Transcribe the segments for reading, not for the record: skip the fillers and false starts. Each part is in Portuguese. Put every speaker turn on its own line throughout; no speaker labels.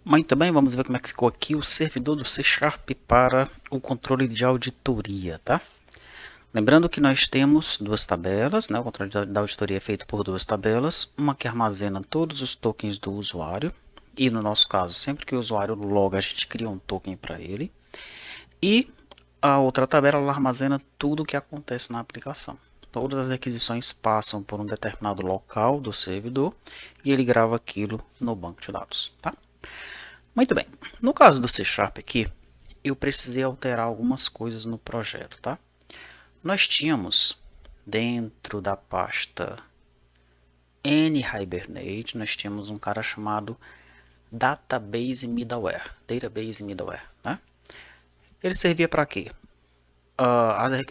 Muito bem, vamos ver como é que ficou aqui o servidor do C# para o controle de auditoria, tá? Lembrando que nós temos duas tabelas, né? O controle da auditoria é feito por duas tabelas, uma que armazena todos os tokens do usuário, e no nosso caso, sempre que o usuário loga, a gente cria um token para ele, e a outra tabela ela armazena tudo o que acontece na aplicação. Todas as requisições passam por um determinado local do servidor e ele grava aquilo no banco de dados, tá? Muito bem, no caso do C# aqui, eu precisei alterar algumas coisas no projeto, tá? Nós tínhamos, dentro da pasta nhibernate, nós tínhamos um cara chamado Database Middleware, né? Ele servia para quê?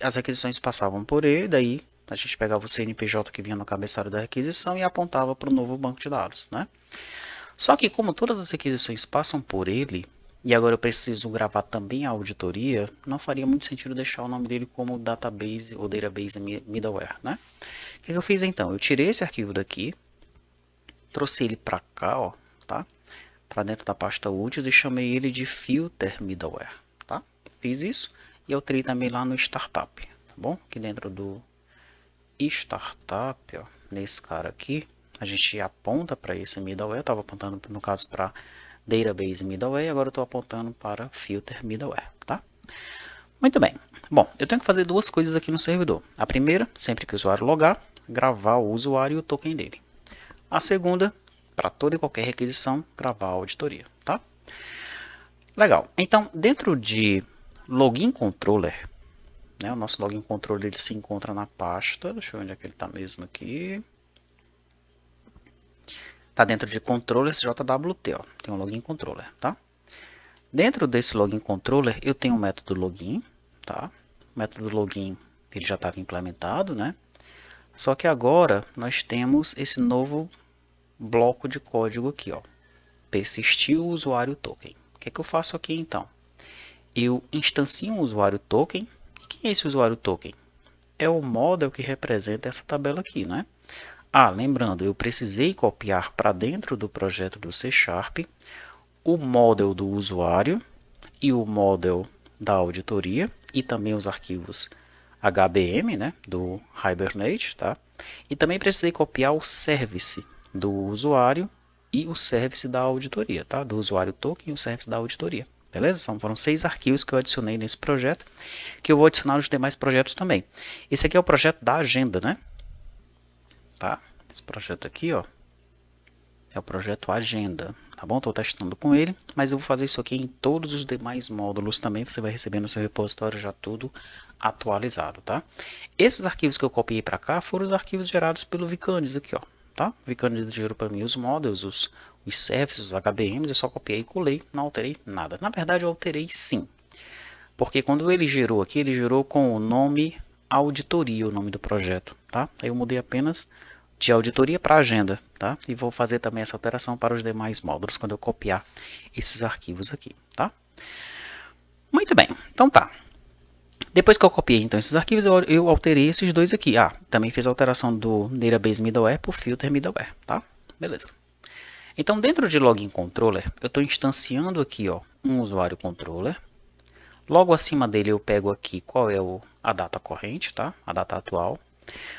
As requisições passavam por ele, daí a gente pegava o CNPJ que vinha no cabeçalho da requisição e apontava para o novo banco de dados, né? Só que como todas as requisições passam por ele, e agora eu preciso gravar também a auditoria, não faria muito sentido deixar o nome dele como database ou database middleware, né? O que eu fiz então? Eu tirei esse arquivo daqui, trouxe ele para cá, ó, tá? Para dentro da pasta úteis e chamei ele de filter middleware, tá? Fiz isso e alterei também lá no startup, tá bom? Aqui dentro do startup, ó, nesse cara aqui, a gente aponta para esse middleware. Eu estava apontando, no caso, para database middleware, agora eu estou apontando para filter middleware, tá? Muito bem. Bom, eu tenho que fazer duas coisas aqui no servidor. A primeira, sempre que o usuário logar, gravar o usuário e o token dele. A segunda, para toda e qualquer requisição, gravar a auditoria, tá? Legal. Então, dentro de login controller, né, o nosso login controller ele se encontra na pasta, deixa eu ver onde é que ele está mesmo aqui. Está dentro de controllers JWT, ó. Tem um login controller, tá? Dentro desse login controller eu tenho o método login, tá? O método login ele já estava implementado, né? Só que agora nós temos esse novo bloco de código aqui, ó. Persistir o usuário token. O que é que eu faço aqui então? Eu instancio um usuário token. E quem é esse usuário token? É o model que representa essa tabela aqui, né? Ah, lembrando, eu precisei copiar para dentro do projeto do C# o model do usuário e o model da auditoria e também os arquivos HBM, né, do Hibernate, tá? E também precisei copiar o service do usuário e o service da auditoria, tá? Do usuário token e o service da auditoria. Beleza? Foram 6 arquivos que eu adicionei nesse projeto, que eu vou adicionar nos demais projetos também. Esse aqui é o projeto da agenda, né? Tá? Esse projeto aqui, ó, é o projeto agenda, tá bom? Estou testando com ele, mas eu vou fazer isso aqui em todos os demais módulos também. Você vai receber no seu repositório já tudo atualizado, tá? Esses arquivos que eu copiei para cá foram os arquivos gerados pelo Vicanes aqui, ó, tá? O Vicanes gerou para mim os models, os services, os HBMs, eu só copiei e colei, não alterei nada. Na verdade, eu alterei sim, porque quando ele gerou aqui, ele gerou com o nome auditoria, o nome do projeto, tá? Aí eu mudei apenas de auditoria para agenda, tá? E vou fazer também essa alteração para os demais módulos quando eu copiar esses arquivos aqui, tá? Muito bem, então tá. Depois que eu copiei então esses arquivos, eu alterei esses dois aqui. Ah, também fiz a alteração do database middleware para o filter middleware, tá? Beleza. Então dentro de login controller, eu estou instanciando aqui, ó, um usuário controller. Logo acima dele eu pego aqui qual é a data corrente, tá? A data atual.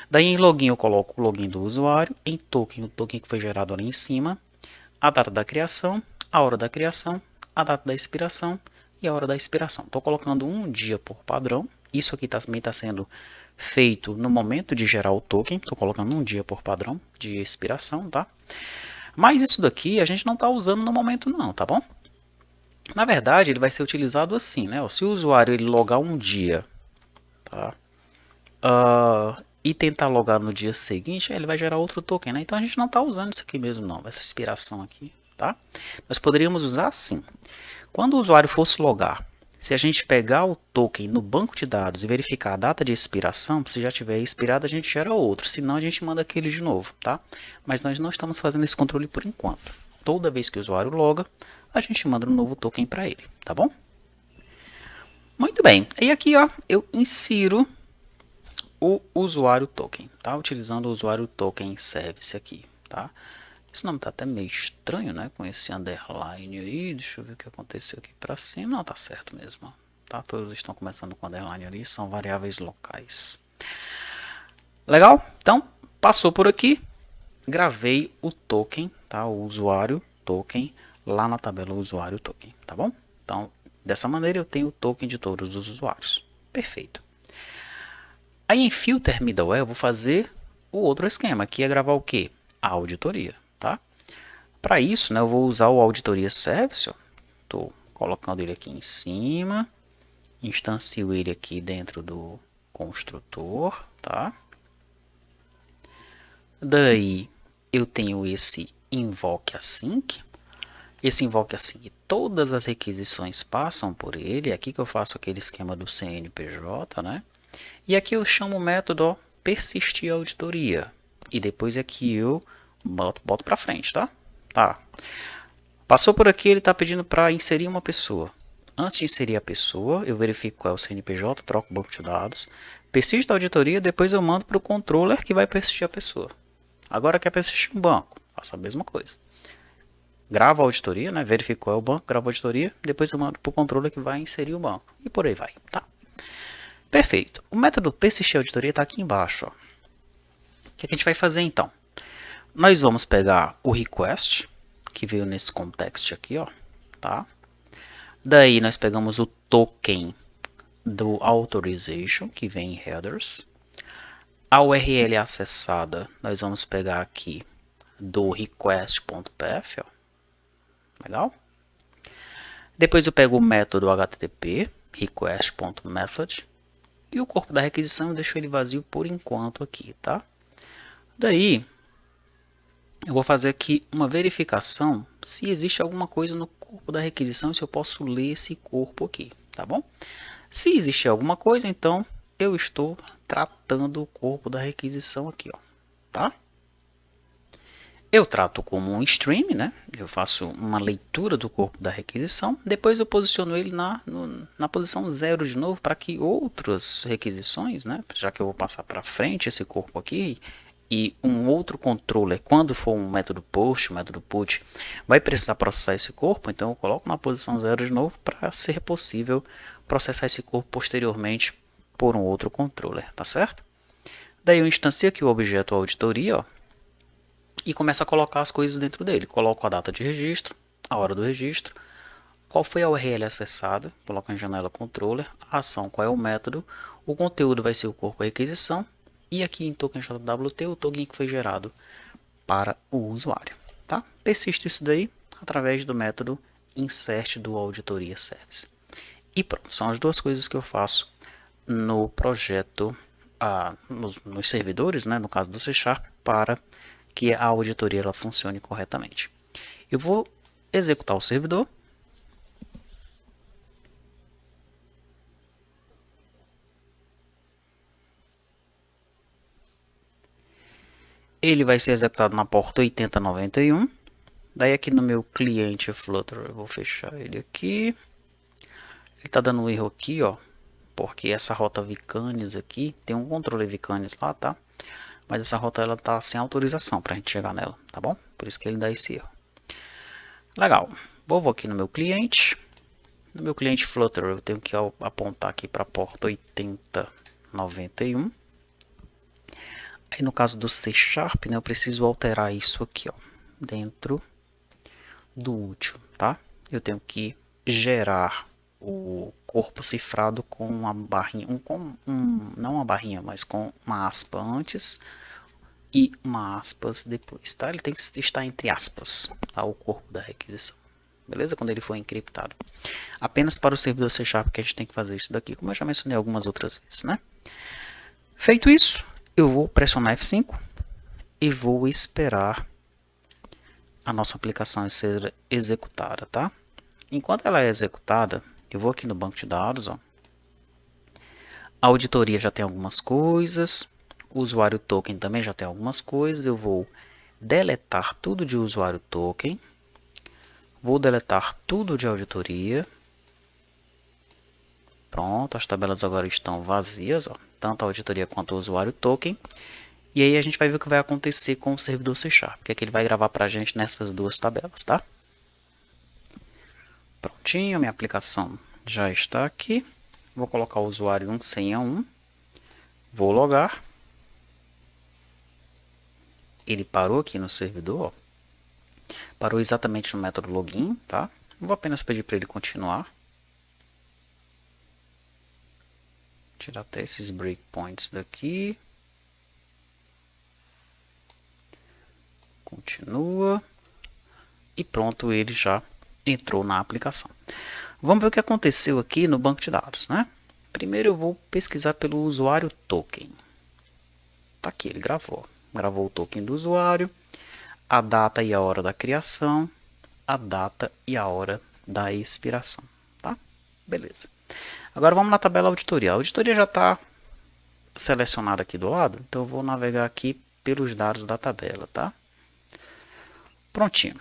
Daí em login eu coloco o login do usuário, em token, o token que foi gerado ali em cima, a data da criação, a hora da criação, a data da expiração e a hora da expiração. Estou colocando um dia por padrão, isso aqui também está sendo feito no momento de gerar o token, estou colocando um dia por padrão de expiração, tá? Mas isso daqui a gente não está usando no momento não, tá bom? Na verdade ele vai ser utilizado assim, né? Se o usuário ele logar um dia, tá? E tentar logar no dia seguinte, ele vai gerar outro token, né? Então a gente não está usando isso aqui mesmo não, essa expiração aqui, tá? Nós poderíamos usar assim. Quando o usuário fosse logar, se a gente pegar o token no banco de dados e verificar a data de expiração, se já tiver expirado, a gente gera outro, senão a gente manda aquele de novo, tá? Mas nós não estamos fazendo esse controle por enquanto. Toda vez que o usuário loga, a gente manda um novo token para ele, tá bom? Muito bem, e aqui ó, eu insiro o usuário token, tá? Utilizando o usuário token service aqui, tá? Esse nome tá até meio estranho, né? Com esse underline aí. Deixa eu ver o que aconteceu aqui para cima. Não, tá certo mesmo. Tá? Todos estão começando com underline ali. São variáveis locais. Legal? Então, passou por aqui. Gravei o token, tá? O usuário token lá na tabela usuário token, tá bom? Então, dessa maneira eu tenho o token de todos os usuários. Perfeito. Aí em Filter Middleware eu vou fazer o outro esquema, que é gravar o quê? A auditoria, tá? Para isso, né, eu vou usar o Auditoria Service, estou colocando ele aqui em cima, instancio ele aqui dentro do construtor, tá? Daí eu tenho esse invoke async. Esse invoke async, todas as requisições passam por ele. É aqui que eu faço aquele esquema do CNPJ, né? E aqui eu chamo o método ó, persistir auditoria. E depois aqui eu boto para frente, tá? Tá. Passou por aqui, ele está pedindo para inserir uma pessoa. Antes de inserir a pessoa, eu verifico qual é o CNPJ, troco o banco de dados, persisto a auditoria, depois eu mando para o controller que vai persistir a pessoa. Agora quer persistir um banco, faço a mesma coisa. Gravo a auditoria, né? Verifico qual é o banco, gravo a auditoria, depois eu mando para o controller que vai inserir o banco. E por aí vai, tá? Perfeito. O método persistir a auditoria está aqui embaixo. Ó. O que a gente vai fazer então? Nós vamos pegar o request, que veio nesse context aqui, ó, tá? Daí nós pegamos o token do authorization, que vem em headers. A URL acessada, nós vamos pegar aqui do request.pf, ó. Legal? Depois eu pego o método HTTP, request.method, e o corpo da requisição eu deixo ele vazio por enquanto aqui, tá? Daí, eu vou fazer aqui uma verificação se existe alguma coisa no corpo da requisição, se eu posso ler esse corpo aqui, tá bom? Se existir alguma coisa, então eu estou tratando o corpo da requisição aqui, ó, tá? Eu trato como um stream, né? Eu faço uma leitura do corpo da requisição, depois eu posiciono ele na posição 0 de novo para que outras requisições, né? Já que eu vou passar para frente esse corpo aqui e um outro controller, quando for um método post, um método put, vai precisar processar esse corpo, então eu coloco na posição 0 de novo para ser possível processar esse corpo posteriormente por um outro controller, tá certo? Daí eu instancio aqui o objeto auditoria, ó, e começo a colocar as coisas dentro dele. Coloco a data de registro, a hora do registro, qual foi a URL acessada, coloco em janela controller, a ação, qual é o método, o conteúdo vai ser o corpo requisição, e aqui em token JWT o token que foi gerado para o usuário. Tá? Persisto isso daí através do método insert do auditoria service. E pronto, são as duas coisas que eu faço no projeto, nos servidores, né, no caso do C#, para que a auditoria ela funcione corretamente. Eu vou executar o servidor. Ele vai ser executado na porta 8091. Daí aqui no meu cliente Flutter, eu vou fechar ele aqui. Ele está dando um erro aqui, ó, porque essa rota Vicanes aqui, tem um controle Vicanes lá, tá? Mas essa rota ela tá sem autorização para a gente chegar nela, tá bom? Por isso que ele dá esse erro. Legal. Vou aqui no meu cliente. No meu cliente Flutter eu tenho que apontar aqui para a porta 8091. Aí no caso do C#, né, eu preciso alterar isso aqui, ó, dentro do útil, tá? Eu tenho que gerar o corpo cifrado com uma barrinha, não uma barrinha, mas com uma aspa antes e uma aspas depois, tá? Ele tem que estar entre aspas, tá? O corpo da requisição, beleza? Quando ele for encriptado. Apenas para o servidor C# que a gente tem que fazer isso daqui, como eu já mencionei algumas outras vezes, né? Feito isso, eu vou pressionar F5 e vou esperar a nossa aplicação ser executada, tá? Enquanto ela é executada, eu vou aqui no banco de dados, ó. A auditoria já tem algumas coisas, o usuário token também já tem algumas coisas. Eu vou deletar tudo de usuário token, vou deletar tudo de auditoria. Pronto, as tabelas agora estão vazias, ó, tanto a auditoria quanto o usuário token. E aí a gente vai ver o que vai acontecer com o servidor C#, que é que ele vai gravar para a gente nessas duas tabelas, tá? Prontinho, minha aplicação já está aqui. Vou colocar o usuário 1, senha 1. Vou logar. Ele parou aqui no servidor, ó. Parou exatamente no método login, tá? Vou apenas pedir para ele continuar. Tirar até esses breakpoints daqui. Continua. E pronto, ele já entrou na aplicação. Vamos ver o que aconteceu aqui no banco de dados, né? Primeiro eu vou pesquisar pelo usuário token. Tá aqui, ele gravou. Gravou o token do usuário, a data e a hora da criação, a data e a hora da expiração, tá? Beleza. Agora vamos na tabela auditoria. A auditoria já está selecionada aqui do lado, então eu vou navegar aqui pelos dados da tabela, tá? Prontinho.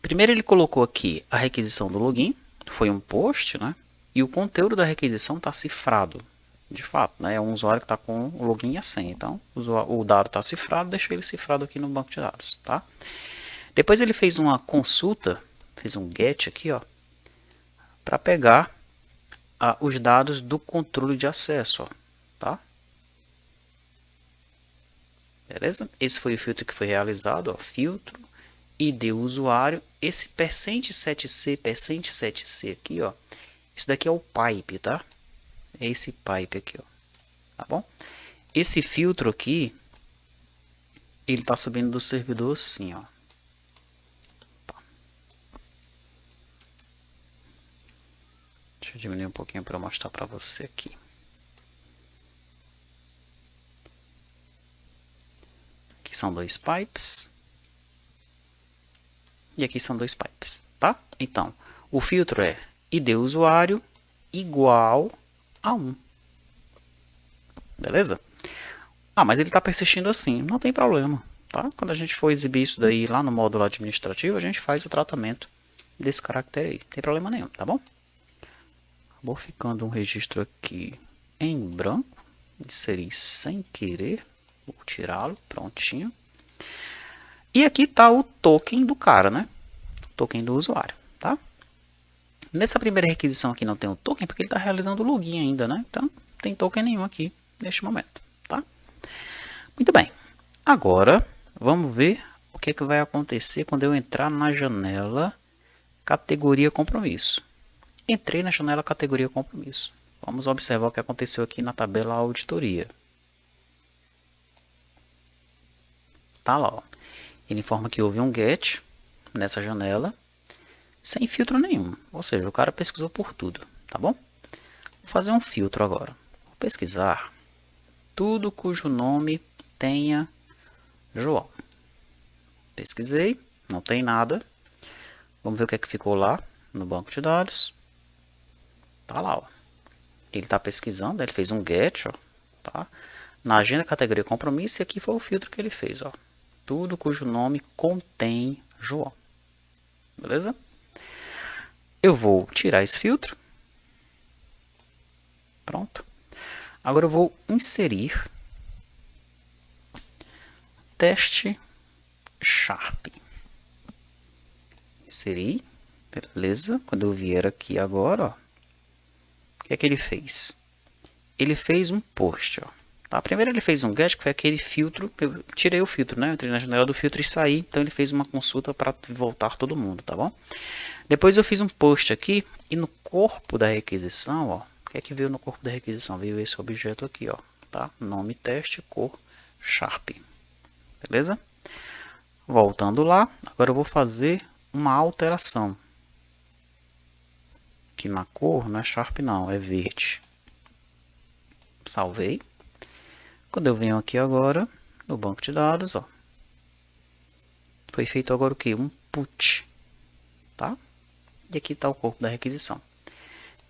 Primeiro ele colocou aqui a requisição do login, foi um post, né? E o conteúdo da requisição está cifrado, de fato, né? É um usuário que está com o login e a senha, então o dado está cifrado, deixa ele cifrado aqui no banco de dados, tá? Depois ele fez uma consulta, fez um get aqui, ó, para pegar os dados do controle de acesso, ó, tá? Beleza? Esse foi o filtro que foi realizado, ó, filtro, ID usuário, esse %7c, %7c aqui, ó, isso daqui é o pipe, tá? É esse pipe aqui, ó, tá bom? Esse filtro aqui, ele tá subindo do servidor assim, ó. Deixa eu diminuir um pouquinho para mostrar para você aqui. Aqui são dois pipes. E aqui são dois pipes, tá? Então, o filtro é ID usuário igual a 1. Beleza? Ah, mas ele está persistindo assim. Não tem problema, tá? Quando a gente for exibir isso daí lá no módulo administrativo, a gente faz o tratamento desse caractere aí. Não tem problema nenhum, tá bom? Acabou ficando um registro aqui em branco. Inseri sem querer. Vou tirá-lo. Prontinho. E aqui está o token do cara, né? O token do usuário, tá? Nessa primeira requisição aqui não tem o token porque ele está realizando o login ainda, né? Então, não tem token nenhum aqui neste momento, tá? Muito bem. Agora, vamos ver o que vai acontecer quando eu entrar na janela categoria compromisso. Entrei na janela categoria compromisso. Vamos observar o que aconteceu aqui na tabela auditoria. Tá lá, ó. Ele informa que houve um get nessa janela sem filtro nenhum. Ou seja, o cara pesquisou por tudo, tá bom? Vou fazer um filtro agora. Vou pesquisar tudo cujo nome tenha João. Pesquisei, não tem nada. Vamos ver o que é que ficou lá no banco de dados. Tá lá, ó. Ele está pesquisando, ele fez um get, ó, tá? Na agenda categoria compromisso, e aqui foi o filtro que ele fez, ó. Tudo cujo nome contém João. Beleza? Eu vou tirar esse filtro. Pronto. Agora eu vou inserir teste Sharp. Inseri. Beleza. Quando eu vier aqui agora, ó, o que é que ele fez? Ele fez um post, ó. Tá? Primeiro ele fez um get, que foi aquele filtro. Eu tirei o filtro, né? Eu entrei na janela do filtro e saí. Então ele fez uma consulta para voltar todo mundo, tá bom? Depois eu fiz um post aqui. E no corpo da requisição, ó. O que é que veio no corpo da requisição? Veio esse objeto aqui, ó. Tá? Nome teste, cor Sharp. Beleza? Voltando lá. Agora eu vou fazer uma alteração. Aqui na cor não é Sharp não, é verde. Salvei. Quando eu venho aqui agora, no banco de dados, ó, foi feito agora o que? Um put, tá? E aqui está o corpo da requisição.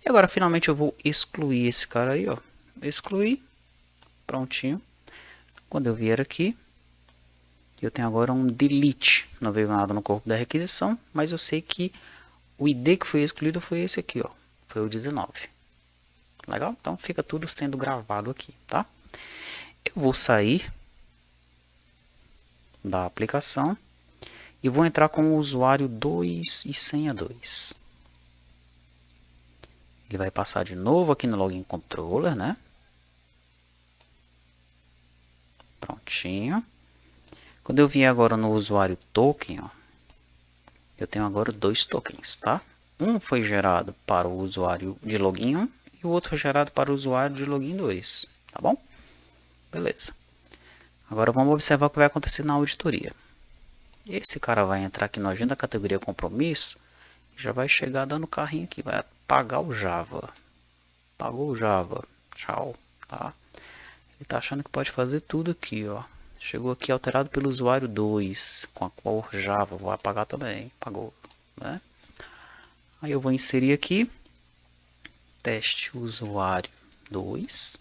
E agora, finalmente, eu vou excluir esse cara aí, ó. Excluir, prontinho. Quando eu vier aqui, eu tenho agora um delete. Não veio nada no corpo da requisição, mas eu sei que o ID que foi excluído foi esse aqui, ó. Foi o 19. Legal? Então, fica tudo sendo gravado aqui, tá? Eu vou sair da aplicação e vou entrar com o usuário 2 e senha 2. Ele vai passar de novo aqui no Login Controller, né? Prontinho. Quando eu vier agora no usuário token, ó, eu tenho agora 2 tokens, tá? Um foi gerado para o usuário de login 1 e o outro foi gerado para o usuário de login 2, tá bom? Beleza. Agora vamos observar o que vai acontecer na auditoria. Esse cara vai entrar aqui no agenda da categoria compromisso e já vai chegar dando carrinho aqui, vai apagar o Java. Apagou o Java, tchau, tá? Ele tá achando que pode fazer tudo aqui, ó. Chegou aqui alterado pelo usuário 2, com a cor Java, vou apagar também, apagou, né? Aí eu vou inserir aqui, teste usuário 2,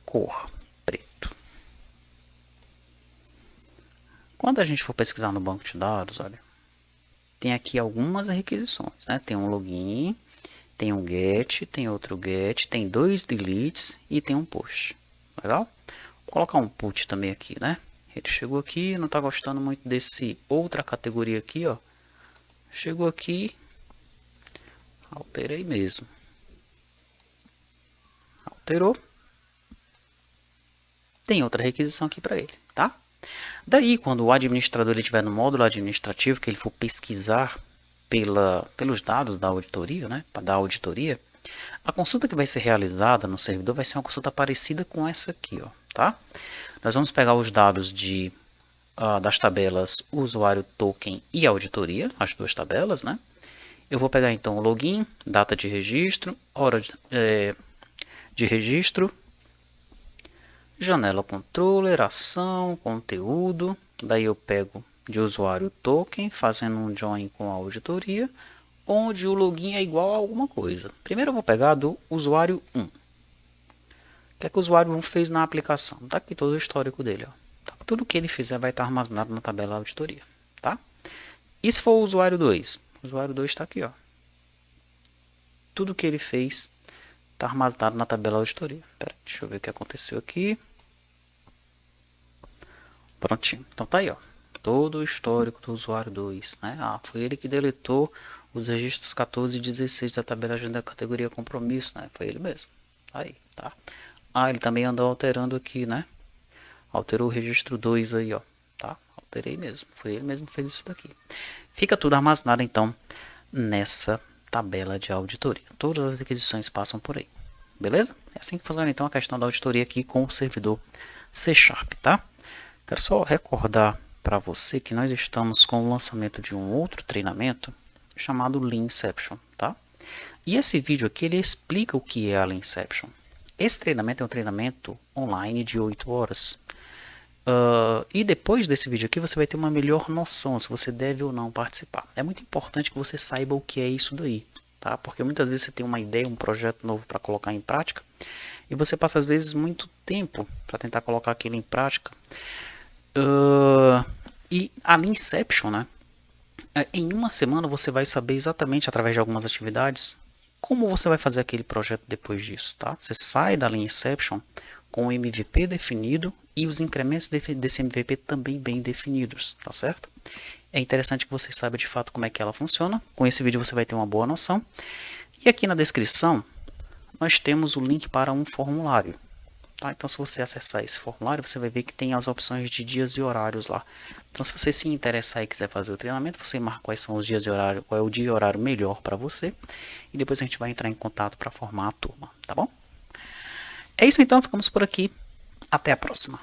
cor preto. Quando a gente for pesquisar no banco de dados, olha, tem aqui algumas requisições, né? Tem um login, tem um get, tem outro get, tem 2 deletes e tem um push. Legal? Vou colocar um put também aqui, né? Ele chegou aqui, não está gostando muito desse outra categoria aqui, ó. Chegou aqui, alterei mesmo. Alterou. Tem outra requisição aqui para ele, tá? Daí, quando o administrador estiver no módulo administrativo, que ele for pesquisar pelos dados da auditoria, né? Para dar auditoria, a consulta que vai ser realizada no servidor vai ser uma consulta parecida com essa aqui, ó, tá? Nós vamos pegar os dados das tabelas usuário token e auditoria, as duas tabelas, né? Eu vou pegar então o login, data de registro, hora de registro, janela controller, ação, conteúdo. Daí eu pego de usuário token, fazendo um join com a auditoria, onde o login é igual a alguma coisa. Primeiro eu vou pegar do usuário 1. O que é que o usuário 1 fez na aplicação? Tá aqui todo o histórico dele, ó. Tá, tudo que ele fizer vai estar armazenado na tabela auditoria, tá? E se for o usuário 2? O usuário 2 está aqui, ó. Tudo que ele fez está armazenado na tabela auditoria. Pera, deixa eu ver o que aconteceu aqui. Prontinho. Então tá aí, ó. Todo o histórico do usuário 2, né? Ah, foi ele que deletou os registros 14 e 16 da tabela da categoria compromisso, né? Foi ele mesmo. Aí, tá? Ah, ele também andou alterando aqui, né? Alterou o registro 2 aí, ó. Tá? Alterei mesmo. Foi ele mesmo que fez isso daqui. Fica tudo armazenado, então, nessa tabela de auditoria. Todas as requisições passam por aí. Beleza? É assim que funciona, então, a questão da auditoria aqui com o servidor C#, tá? Quero só recordar para você que nós estamos com o lançamento de um outro treinamento chamado Leanception, tá? E esse vídeo aqui, ele explica o que é a Leanception. Esse treinamento é um treinamento online de 8 horas. E depois desse vídeo aqui, você vai ter uma melhor noção se você deve ou não participar. É muito importante que você saiba o que é isso daí, tá? Porque muitas vezes você tem uma ideia, um projeto novo para colocar em prática, e você passa às vezes muito tempo para tentar colocar aquilo em prática. E a Leanception, né? Em uma semana você vai saber exatamente, através de algumas atividades, como você vai fazer aquele projeto depois disso, tá? Você sai da Leanception com o MVP definido e os incrementos desse MVP também bem definidos, tá certo? É interessante que você saiba de fato como é que ela funciona. Com esse vídeo você vai ter uma boa noção. E aqui na descrição nós temos o link para um formulário. Tá? Então se você acessar esse formulário, você vai ver que tem as opções de dias e horários lá. Então se você se interessar e quiser fazer o treinamento, você marca quais são os dias e horário, qual é o dia e horário melhor para você. E depois a gente vai entrar em contato para formar a turma, tá bom? É isso então, ficamos por aqui. Até a próxima.